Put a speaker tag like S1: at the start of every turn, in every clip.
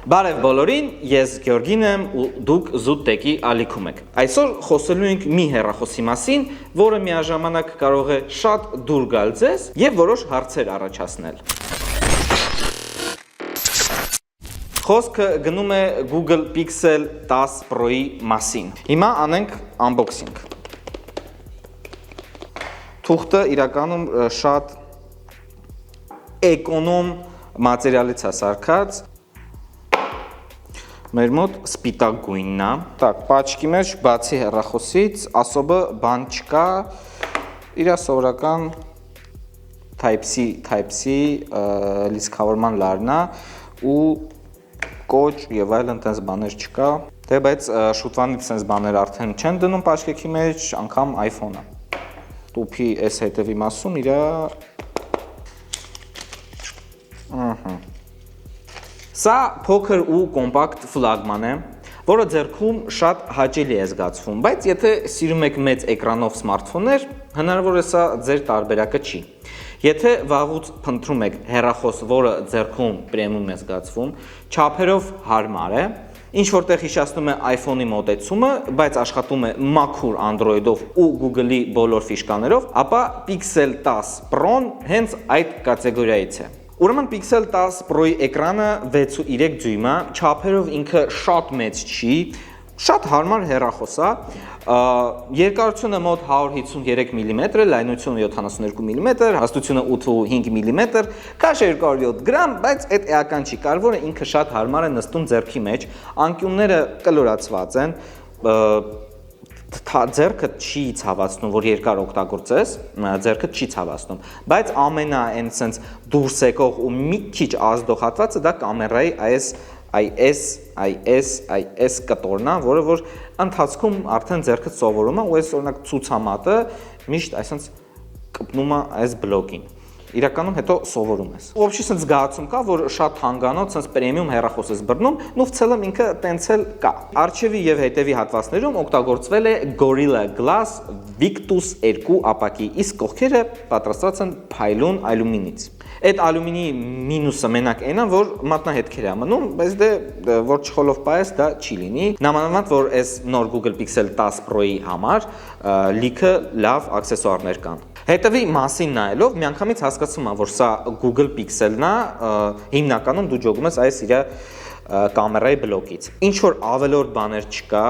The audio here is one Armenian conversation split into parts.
S1: Բարև բոլորին, ես Գյորգին եմ ու դուք Զուտ Տեքի ալիքում եք։ Այսօր խոսելու ենք մի հեռախոսի մասին, որը միաժամանակ կարող է շատ դուր գալ ձեզ եւ որոշ հարցեր առաջացնել։ Խոսքը գնում է Google Pixel 10 Pro-ի մասին։ Հիմա անենք unboxing։ Թուղթը իրականում շատ էկոնոմ մատերիալից է սարքած։ Մեր մոտ սպիտակ գույնն է։ Так, պաչկի մեջ բացի հեռախոսից ասոբը բան չկա։ Իր սովորական Type-C լիցքավորման լարն է ու կոչ եւ այլն տես բաներ չկա։ Դե բայց շուտվանից տես բաներ արդեն չեն դնում պաչկի մեջ, անգամ iPhone-ը։ Տուփի այս հետևի մասում իր Սա փոքր ու կոմպակտ ֆլագման է, որը ձեռքում շատ հաճելի է զգացվում, բայց եթե սիրում եք մեծ էկրանով սմարթֆոններ, հնարավոր է սա ձեր տարբերակը չի։ Եթե վաղուց փնտրում եք հեռախոս, որը ձեռքում պրեմիում է զգացվում, չափերով հարմար է, ինչ որտեղ հիշացնում է iPhone-ի մոտեցումը, բայց աշխատում է մաքուր Android-ով ու Google-ի բոլոր ֆիշկաներով, ապա Pixel 10 Pro-ն հենց այդ կատեգորիայից է։ Ուրեմն Pixel 10 Pro-ի էկրանը 6.3 դյույմ է, չափերով ինքը շատ մեծ չի, շատ հարմար հեռախոս է, երկարությունը մոտ 153 մմ, լայնությունը 72 մմ, հաստությունը 8.5 մմ, քաշը 207 գրամ, բայց այդ էական չի, կարևորը ինքը շատ հարմար է նստում ձեռքի մեջ, անկյունները կլորացված են, ձեռքը չի ցավացնում, որ երկար օգտագործես, ձեռքը չի ցավացնում, բայց ամենա այն sense դուրս եկող ու մի քիչ ազդող հատվածը դա կամերայի IS կտորն է, որը որ ընթացքում արդեն ձեռքը սովորում է ու այս օրինակ ցուցամատը միշտ այսպես կպնում է այս բլոկին։ Իրականում հետո սովորում ես։ Ոբշի sense զգացում կա, որ շատ հանգանոց sense պրեմիում հեռախոս ես բռնում, ու в целом ինքը տենցել կա։ Արջևի եւ հետևի հատվածներում օգտագործվել է Gorilla Glass Victus 2 ապակի, իսկ կողքերը պատրաստված են փայլուն ալյումինից։ Այդ ալյումինի մինուսը մենակ այնա, որ մատնահետքեր է մնում, բայց դե որ չխոլով պայես դա չի լինի։ Նամանավանդ որ այս նոր Google Pixel 10 Pro-ի համար լիքը լավ աքսեսուարներ կան։ Հետևի մասին նայելով միանգամից հասկացում եմ, որ սա Google Pixel-ն է, հիմնականում դու ջոգում ես այս իր կամերայի բլոկից։ Ինչ որ ավելորդ բաներ չկա,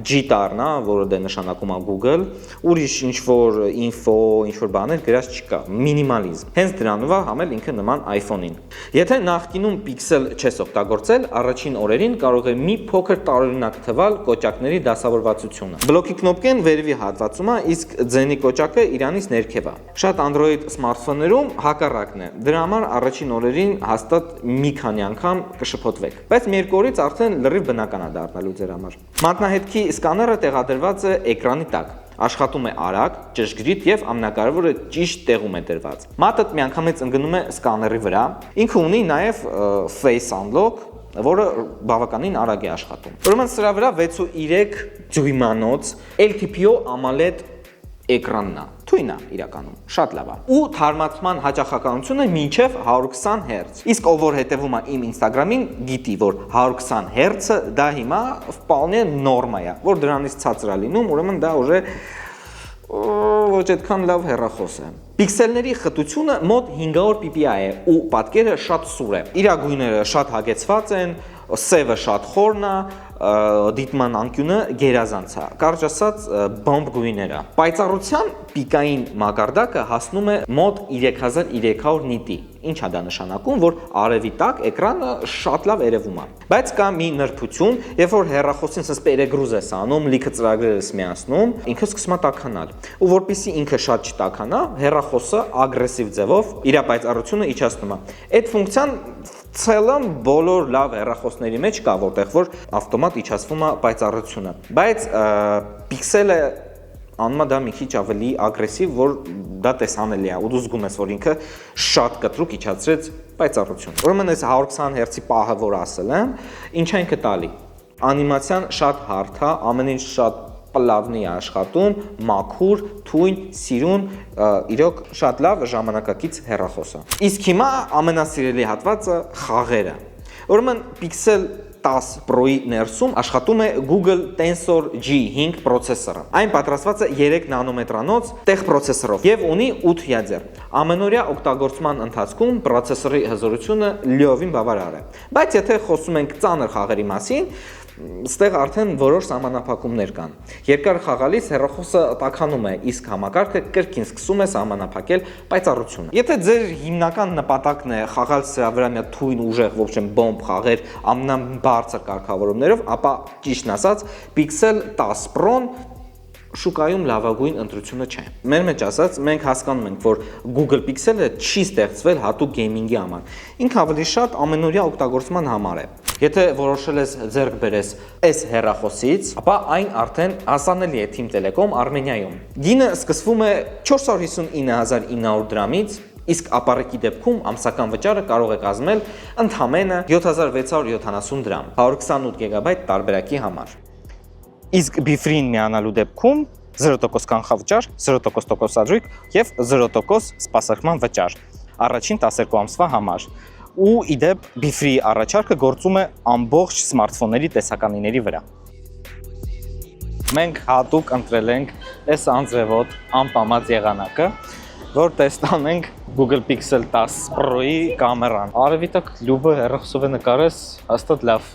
S1: G-տառն է, որը դե նշանակում է Google, ուրիշ ինչ որ info, ինչ որ բաներ գրած չկա, մինիմալիզմ։ Հենց դրանով է համել ինքը նման iPhone-ին։ Եթե նախկինում Pixel չես օգտագործել, առաջին օրերին կարող է մի փոքր տարօրինակ թվալ կոճակների դասավորվածությունը։ Բլոկի կնոպկեն վերևի հատվածում է, իսկ ձենի կոճակը իրանից ներքև է։ Շատ Android սմարթֆոններում հակառակն է։ Դրա համար առաջին օրերին հաստատ մի քանի անգամ կշփոթվեք։ Բայց մի երկու օրից արդեն լրիվ բնական է դառնալու ձեր համար։ Մատնահետքի սկաները տեղադրված է էկրանի տակ։ Աշխատում է արագ, ճշգրիտ եւ ամենակարևորը ճիշտ տեղում է դրված։ Մատը միանգամից ընկնում է սկաների վրա։ Ինքը ունի նաեւ Face Unlock, որը բավականին արագ է աշխատում։ Ուրեմն սրա վրա 6.3 դյույմանոց LTPO AMOLED էկրանն է, թույն է իրականում, շատ լավ է։ Ու թարմացման հաճախականությունը մինչև 120 Hz։ Իսկ ով որ հետևում է իմ Instagram-ին, գիտի, որ 120 Hz-ը դա հիմա վպալնե նորմա է, որ դրանից ցածր է լինում, ուրեմն դա ուժը ոչ այդքան լավ հեռախոս է։ Պիքսելների խտությունը մոտ 500 ppi է ու պատկերը շատ սուր է։ Իր գույները շատ հագեցված են, սևը շատ խորն է, դիտման անկյունը գերազանց է, կարճ ասած բոմբ գույներ է։ Պայծառության պիկային մակարդակը հասնում է մոտ 3300 նիտի։ Ինչ է դա նշանակում, որ արևի տակ էկրանը շատ լավ երևում է։ Բայց կա մի նրբություն, երբ որ հեռախոսին sense պերեգրուզ ես անում, լիքը ծրագրեր ես միացնում, ինքը սկսում է տաքանալ։ Ու որպեսզի ինքը շատ չտաքանա, հեռախոսը ագրեսիվ ձևով իր պայծառությունը իջացնում է։ Այդ ֆունկցիան ցելում բոլոր լավ հեռախոսների մեջ կա, որտեղ որ ավտոմատ իջացվում է պայծառությունը։ Բայց Pixel-ը անում է դա մի քիչ ավելի ագրեսիվ, որ դա տեսանելի է, ու դու զգում ես, որ ինքը շատ կտրուկ իջացրեց պայծառություն։ Ուրեմն այս 120 Hz-ի պահը, որ ասել եմ, ինչ է ինքը տալի։ Անիմացիան շատ հարթ է, ամեն ինչ շատ պլավնի է աշխատում, մաքուր, թույն, սիրուն, իրոք շատ լավ ժամանակակից հեռախոս է։ Իսկ հիմա ամենասիրելի հատվածը խաղերը։ Ուրեմն Pixel 10 Pro-ի ներսում աշխատում է Google Tensor G5 պրոցեսորը։ Այն պատրաստված է 3 նանոմետրանոց տեղ պրոցեսորով եւ ունի 8 յազեր։ Ամենօրյա օգտագործման ընթացքում պրոցեսորի հզորությունը լիովին բավարար է։ Բայց եթե խոսում ենք ծանր խաղերի մասին, ստեղ արդեն որոշ սահմանափակումներ կան։ Երկար խաղալիս հեռախոսը տաքանում է, իսկ համակարգը կրկին սկսում է սահմանափակել պայծառությունը։ Եթե ձեր հիմնական նպատակն է խաղալ սրա վրա մի թույն ուժեղ, ոչ թե բոմբ խաղեր ամենաբարձր կարգավորումներով, ապա ճիշտն ասած Pixel 10 Pro-ն շուկայում լավագույն ընտրությունը չէ։ Մեր մեջ ասած, մենք հասկանում ենք, որ Google Pixel-ը չի ստեղծվել հատուկ գեյմինգի համար։ Ինքը ավելի շատ ամենօրյա օգտագործման համար է։ Եթե որոշել ես ձեռք բերես այս հեռախոսից, ապա այն արդեն հասանելի է Team Telecom Armenia-ում։ Գինը սկսվում է 459.900 դրամից, իսկ ապառիկի դեպքում ամսական վճարը կարող է կազմել ընդամենը 7670 դրամ 128 GB տարբերակի համար։ Իսկ Befree-ին միանալու դեպքում 0% կանխավճար, 0% տոկոսադրույք եւ 0% սպասարկման վճար առաջին 12 ամսվա համար։ Ու իդեպ Befree առաջարկը գործում է ամբողջ սմարթֆոնների տեսականիների վրա։ Մենք հատուկ ընտրել ենք այս անձրևոտ անպամած եղանակը, որ տեսնենք Google Pixel 10 Pro-ի կամերան։ Արևի տակ լուբը հեռախոսով է նկարես, հաստատ լավ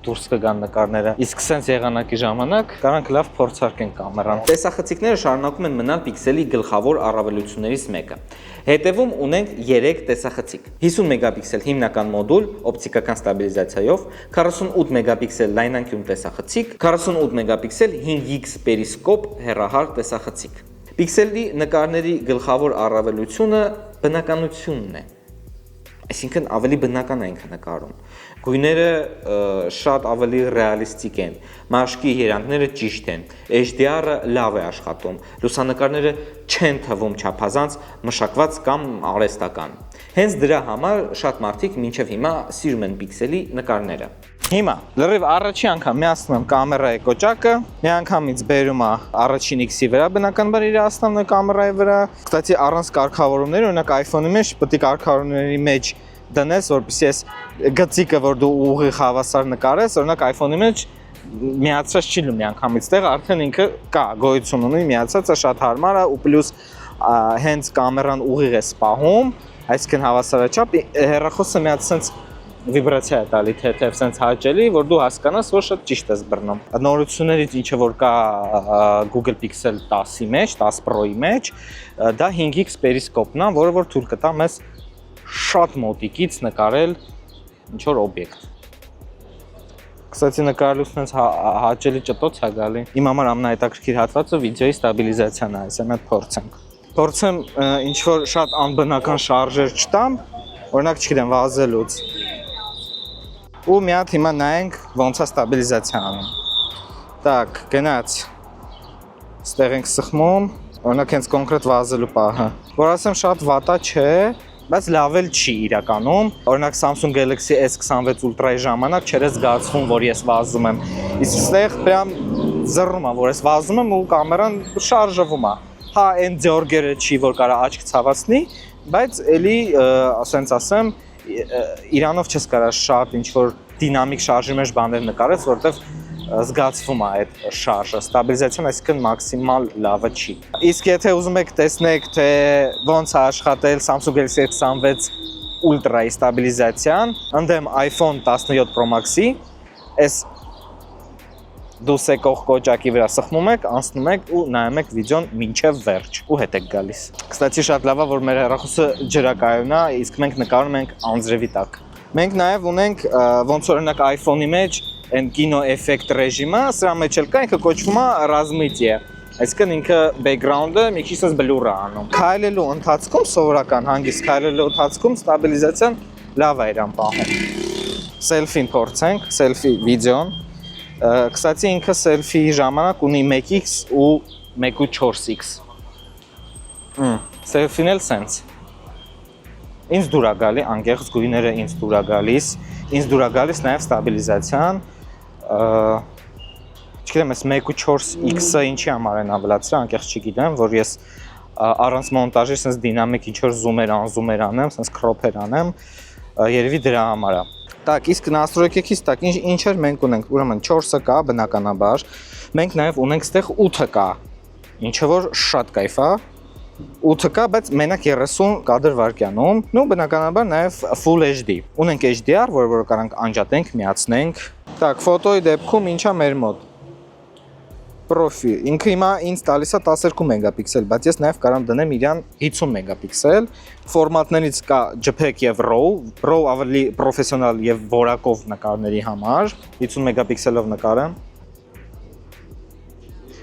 S1: դուրս կգան նկարները։ Իսկ սենց եղանակի ժամանակ կարանք լավ փորձարկենք կամերան։ Տեսախցիկները շարունակում են մնալ Pixel-ի գլխավոր առավելություններից մեկը։ Հետևում ունենք 3 տեսախցիկ։ 50 մեգապիքսել հիմնական մոդուլ օպտիկական ստաբիլիզացիայով, 48 մեգապիքսել լայնանկյուն տեսախցիկ, 48 մեգապիքսել 5x պերիսկոպ հեռահար տեսախցիկ։ Pixel-ի նկարների գլխավոր առավելությունը բնականությունն է։ Այսինքն ավելի բնական է ինքը նկարում։ Գույները շատ ավելի ռեալիստիկ են, մաշկի երանգները ճիշտ են, HDR-ը լավ է աշխատում, լուսանկարները չեն թվում չափազանց մշակված կամ արհեստական։ Հենց դրա համար շատ մարդիկ մինչև հիմա սիրում են Pixel-ի նկարները։ Հիմա լրիվ առաջի անգամ միացնում եմ կամերայի կոճակը, մի անգամից բերում է առաջին X-ի վրա, բնականաբար իր основной կամերայի վրա։ Կստացի առանց կարգավորումների, օրինակ iPhone-ի մեջ պետք է կարգավորումների մեջ դնես, որպեսզի այս գծիկը, որ դու ուղիղ հավասար նկարես, օրինակ iPhone-ի մեջ միացած չի լինում մի անգամից տեղ, արդեն ինքը կա, գոյություն ունի, միացածը շատ հարմար է ու պլյուս հենց կամերան ուղիղ է սպահում, այսինքն հավասարաչափ հեռախոսը մի հատ sense վիբրացիա է տալի թեթև sense հաճելի, որ դու հասկանաս, որ շատ ճիշտ ես բռնում։ Նորություններից ինչը որ կա Google Pixel 10-ի մեջ, 10 Pro-ի մեջ, դա 5x պերիսկոպն է, որը որ թույլ կտա մեզ շատ մոտիկից նկարել ինչ-որ օբյեկտ։ Կստացի նկարելուց նենց հաճելի ճտոց է գալի։ Իմ համար ամենահետաքրքիր հատվածը վիդեոյի ստաբիլիզացիան է, այսա մեկ փորձենք։ Փորձեմ ինչ-որ շատ անբնական շարժեր չտամ, օրինակ չգիտեմ վազելուց։ Ու մի հատ հիմա նայենք ոնց է ստաբիլիզացիա անում։ Так, գնաց։ Ստեղ ենք սխմում, օրինակ հենց կոնկրետ վազելու պահը։ Որ ասեմ շատ վատա չէ, բայց լավ էլ չի իրականում։ Օրինակ Samsung Galaxy S26 Ultra-ի ժամանակ չէր զգացվում, որ ես վազում եմ։ Իսկ ստեղ պրям զռում եմ, որ ես վազում եմ ու կամերան շարժվում է։ Հա, այն ձորգերը չի, որ կարա աչք ցավացնի, բայց էլի, ասենց ասեմ, իրանով չես կարա շատ ինչ-որ դինամիկ շարժի մեջ բաներ նկարես, որտեվ զգացվում է այդ շարժը, ստաբիլիզացիան այսինքն մաքսիմալ լավը չի։ Իսկ եթե ուզում եք տեսնեք, թե ոնց է աշխատել Samsung Galaxy S26 Ultra-ի ստաբիլիզացիան, ընդդեմ iPhone 17 Pro Max-ի, այս դուս եկող կոճակի վրա սխմում եք, անցնում եք ու նայում եք վիդեոն մինչև վերջ ու հետ եք գալիս։ Կստացի շատ լավ է, որ մեր հեռախոսը ջրակայուն է, իսկ մենք նկարում ենք անձրևի տակ։ Մենք նաև ունենք ոնց օրինակ iPhone-ի մեջ այն կինո էֆեկտ ռեժիմը, սրա մեջ էլ կա, ինքը կոչվում է razmытие։ Այսինքն ինքը background-ը մի քիչ էս բլուր է անում։ Քայլելու ընթացքում սովորական հանգիստ քայլելու ընթացքում ստաբիլիզացիան լավ է իրան պահում։ Selfie-ին փորձենք, selfie վիդեոն։ Կստացի ինքը selfie-ի ժամանակ ունի 1x ու 1.4x։ Selfie-ն էլ sense։ Ինձ դուր է գալի, անկեղծ գույները ինձ դուր է գալիս, ինձ դուր է գալիս նաև ստաբիլիզացիան։ Չգիտեմ, այս 1.4x-ը ինչի համար են ավելացրել, անկեղծ չգիտեմ, որ ես առանց մոնտաժի sense դինամիկ ինչ-որ զումեր անեմ, sense crop-էր անեմ, երևի դրա համար է։ Так, իսկ настройքից так ինչ էր մենք ունենք, ուրեմն 4-ը կա բնականաբար, մենք նաև ունենք ստեղ 8-ը կա, ինչը որ շատ կայֆ է, 8-ը կա, բայց մենակ 30 կադր վայրկյանում, ու բնականաբար նաև Full HD, ունենք HDR, որը կարանք անջատենք, միացնենք, так, ֆոտոյի դեպքում ինչա մեր մոտ, Պրոֆիլ, ինքը հիմա ինձ տալիս է 12 մեգապիքսել, բայց ես նաև կարամ դնեմ իրան 50 մեգապիքսել, ֆորմատներից կա JPEG եւ RAW ավելի պրոֆեսիոնալ եւ որակով նկարների համար, 50 մեգապիքսելով նկարը։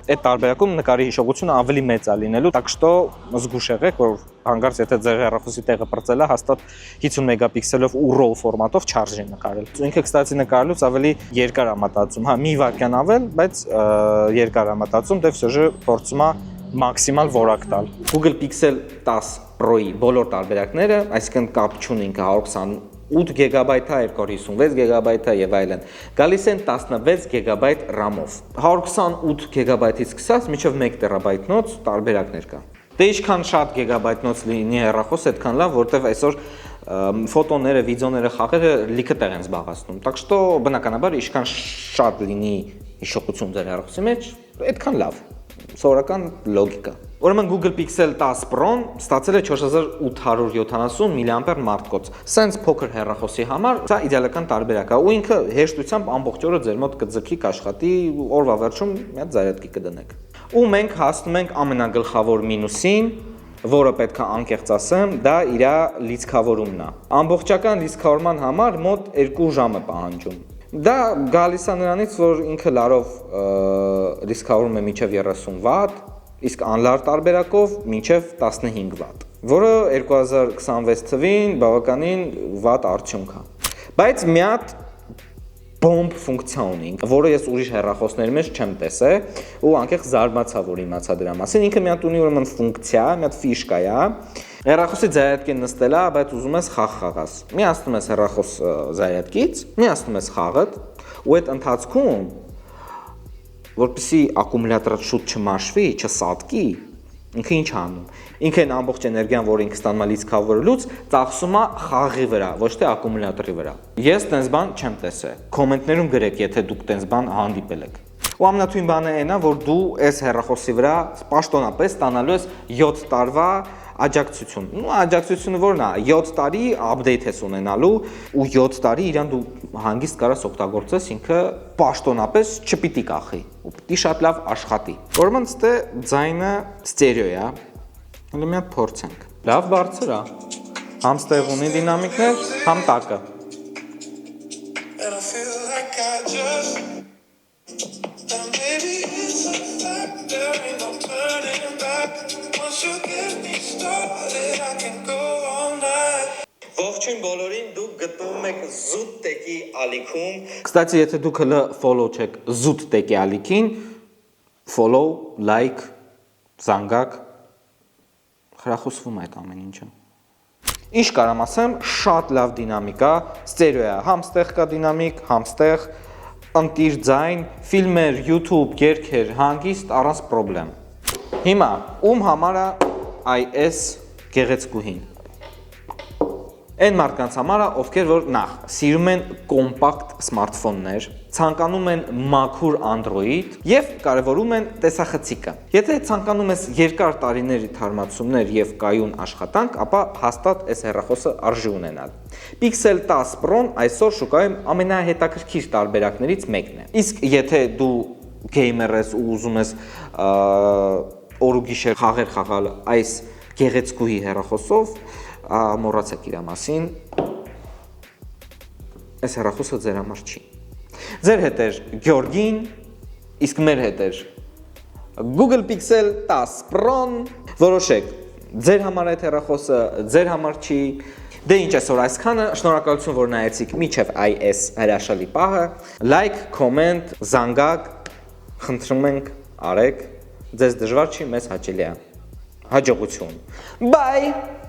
S1: Այդ տարբերակում նկարի հիշողությունը ավելի մեծ է լինելու, так что զգուշ եղեք, որ հանկարծ եթե ձեր հեռախոսի տեղը պրծել է, հաստատ 50 մեգապիքսելով ու RAW ֆորմատով չարժի նկարել։ Ինքը կստացի նկարելուց ավելի երկար է մտածում, հա, մի վայրկյան ավել, բայց երկար է մտածում, դե վсё փորձում է մաքսիմալ որակ տալ։ Google Pixel 10 Pro-ի բոլոր տարբերակները, այսինքն կապ չունի ինքը 128 GB-ը, 256 GB-ը եւ այլն, գալիս են 16 GB RAM-ով։ 128 GB-ից սկսած մինչև 1 TB-նոց տարբերակներ կա։ Դե ինչքան շատ GB-նոց լինի հեռախոս, այդքան լավ, որտեվ այսօր ֆոտոները, վիդեոները, խաղերը լիքը տեղ են զբաղացնում։ Так что բնականաբար ինչքան շատ լինի հիշողություն ձեր հեռախոսի մեջ, այդքան լավ։ Սովորական լոգիկա։ Ուրեմն Google Pixel 10 Pro-ն ստացել է 4870 mAh մարտկոց։ Սենց փոքր հեռախոսի համար դա իդեալական տարբերակ է, ու ինքը հեշտությամբ ամբողջ օրը ձեր մոտ կձգի, կաշխատի, օրվա վերջում մի հատ զարյատկի կդնեք։ Ու մենք հասնում ենք ամենագլխավոր մինուսին, որը պետք է անկեղծ ասեմ, դա իր լիցքավորումն է։ Ամբողջական լիցքավորման համար մոտ 2 ժամ է պահանջում։ Դա գալիս է նրանից, որ ինքը լարով լիցքավորում է մինչև 30 վատ, իսկ անլար տարբերակով մինչև 15 վատ, որը 2026 թվին բավականին վատ արդյունք է։ Բայց մի հատ բոմբ ֆունկցիա ունի, որը ես ուրիշ հեռախոսների մեջ չեմ տեսել, ու անկեղծ զարմացա, որ իմացա դրա մասին։ Ինքը մի հատ ունի ուրեմն ֆունկցիա, մի հատ ֆիշկա է։ Հեռախոսի զայատկին նստել է, բայց ուզում ես խաղ խաղաս։ Միացնում ես հեռախոս զայատկից, միացնում ես խաղը, ու այդ ընթացքում, որպեսզի ակումուլյատորը շուտ չմաշվի, չսատկի, ինքը ինչ անում։ Ինքը այն ամբողջ էներգիան, որ ինքը ստանում է լիցքավորելուց, ծախսում է խաղի վրա, ոչ թե ակումուլյատորի վրա։ Ես տենց բան չեմ տեսել։ Կոմենտներում գրեք, եթե դուք տենց բան հանդիպել եք։ Ու ամենաթույն բանը այն է, որ դու այս հեռախոսի վրա պաշտոնապես ստանալու ես 7 տարվա աջակցություն։ Ու աջակցությունը որն է, 7 տարի update ես ունենալու, ու 7 տարի իրան դու հանգիստ կարաս օգտագործես, ինքը պաշտոնապես չպիտի կախի, ու պիտի շատ լավ աշխատի։ Ուրեմն ստե ձայնը ստերեո է, հələ մի հատ փորձենք։ Լավ բարձր է։ Համ ստեղ ունի դինամիկներ, համ տակը։ Ողջույն բոլորին, դուք գտնվում եք Զուտ Տեկի ալիքում։ Կստացի, եթե դուք հլը follow չեք Զուտ Տեկի ալիքին, follow, like, զանգակ, խրախուսվում այդ ամեն ինչը։ Ինչ կարամ ասեմ, շատ լավ դինամիկա, ստերեո է, համ ստեղ կա դինամիկ, համ ստեղ, ընտիր ձայն, ֆիլմեր, YouTube, երգեր, հանգիստ, առանց պրոբլեմ։ Հիմա, ում համար է այս գեղեցկուհին։ Այն մարդկանց համար է, ովքեր որ նախ սիրում են կոմպակտ սմարթֆոններ, ցանկանում են մաքուր Android եւ կարեւորում են տեսախցիկը։ Եթե ցանկանում ես երկար տարիների թարմացումներ եւ կայուն աշխատանք, ապա հաստատ այս հեռախոսը արժի ունենալ։ Pixel 10 Pro-ն այսօր շուկայում ամենահետաքրքիր տարբերակներից մեկն է։ Իսկ եթե դու գեյմեր ես ու ուզում ես օր ու գիշեր խաղեր խաղալ այս գեղեցկուհի հեռախոսով, մոռացեք իր մասին, այս հեռախոսը ձեր համար չի։ Ձեր հետ էր Գյորգին, իսկ մեր հետ էր Google Pixel 10 Pro-ն, որոշեք, ձեր համար այդ հեռախոսը, ձեր համար չի։ Դե ինչ այսօր այսքանը, շնորհակալություն, որ նայեցիք մինչև այս հրաշալի պահը, like, comment, զանգակ, խնդրում ենք, արեք, ձեզ դժվար չի, մեզ հաճելի է։ Հաջողություն։ Bye!